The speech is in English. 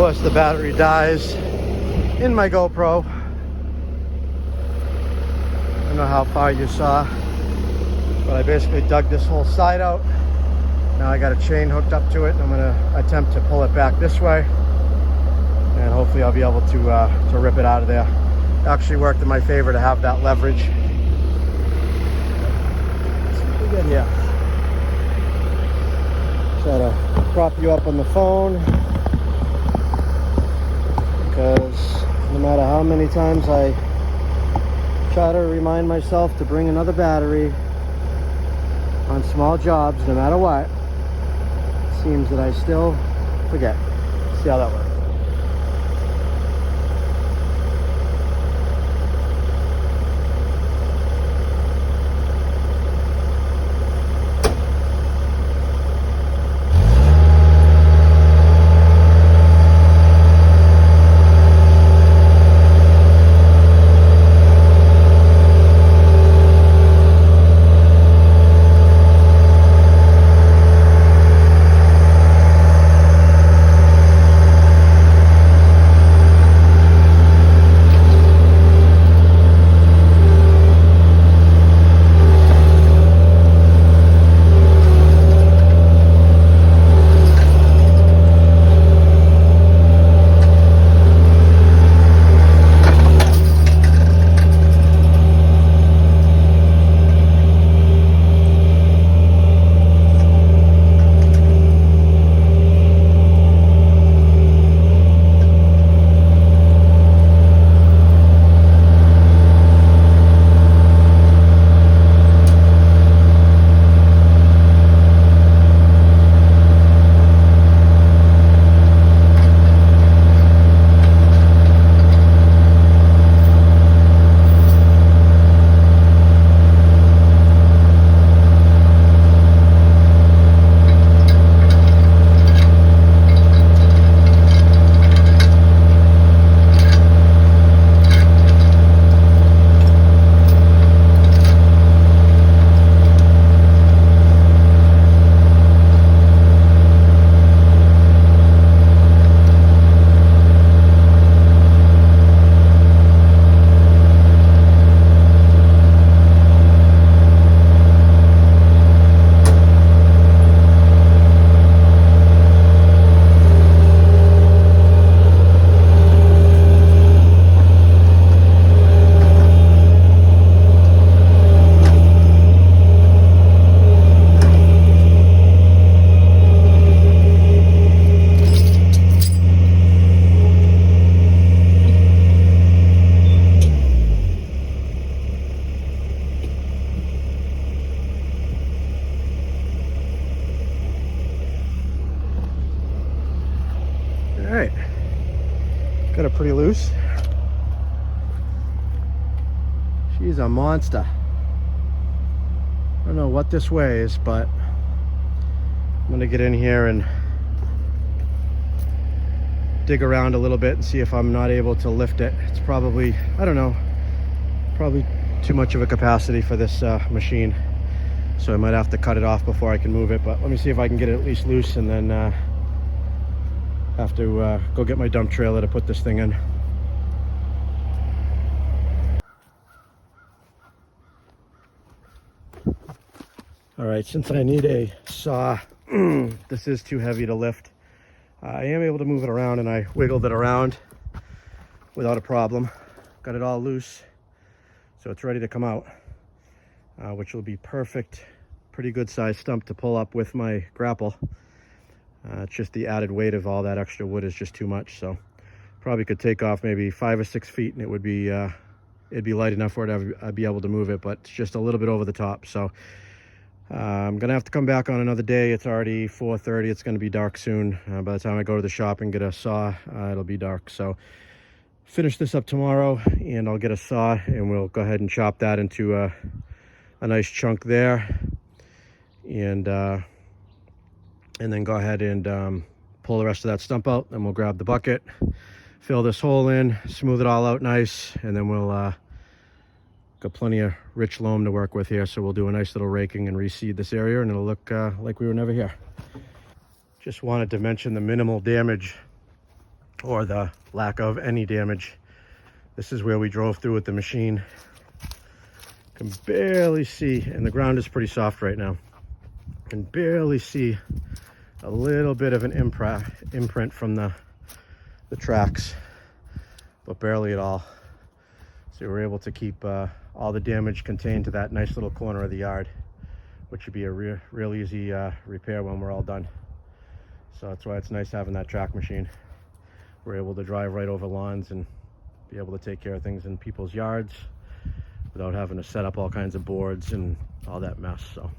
course, the battery dies in my GoPro. I don't know how far you saw, but I basically dug this whole side out. Now I got a chain hooked up to it, and I'm gonna attempt to pull it back this way, and hopefully I'll be able to rip it out of there. It actually worked in my favor to have that leverage. Let's see what we get here. Try to prop you up on the phone, because no matter how many times I try to remind myself to bring another battery on small jobs, no matter what, it seems that I still forget. See how that works. Alright, got it pretty loose. She's a monster. I don't know what this weighs, but I'm gonna get in here and dig around a little bit and see if I'm not able to lift it. It's probably, I don't know, probably too much of a capacity for this machine. So I might have to cut it off before I can move it, but let me see if I can get it at least loose, and then have to go get my dump trailer to put this thing in. All right, since I need a saw, this is too heavy to lift. I am able to move it around, and I wiggled it around without a problem. Got it all loose, so it's ready to come out, which will be perfect. Pretty good size stump to pull up with my grapple. It's just the added weight of all that extra wood is just too much. So probably could take off maybe 5 or 6 feet, and it would be it'd be light enough for it. I'd be able to move it, but it's just a little bit over the top. So I'm gonna have to come back on another day. It's already 4:30. It's gonna be dark soon. By the time I go to the shop and get a saw, it'll be dark. So finish this up tomorrow, and I'll get a saw, and we'll go ahead and chop that into a nice chunk there, and then go ahead and pull the rest of that stump out. Then we'll grab the bucket, fill this hole in, smooth it all out nice, and then we'll got plenty of rich loam to work with here. So we'll do a nice little raking and reseed this area, and it'll look like we were never here. Just wanted to mention the minimal damage or the lack of any damage. This is where we drove through with the machine. Can barely see, and the ground is pretty soft right now. Can barely see a little bit of an imprint from the tracks, but barely at all. So we were able to keep all the damage contained to that nice little corner of the yard, which should be a real easy repair when we're all done. So that's why it's nice having that track machine. We're able to drive right over lawns and be able to take care of things in people's yards without having to set up all kinds of boards and all that mess. So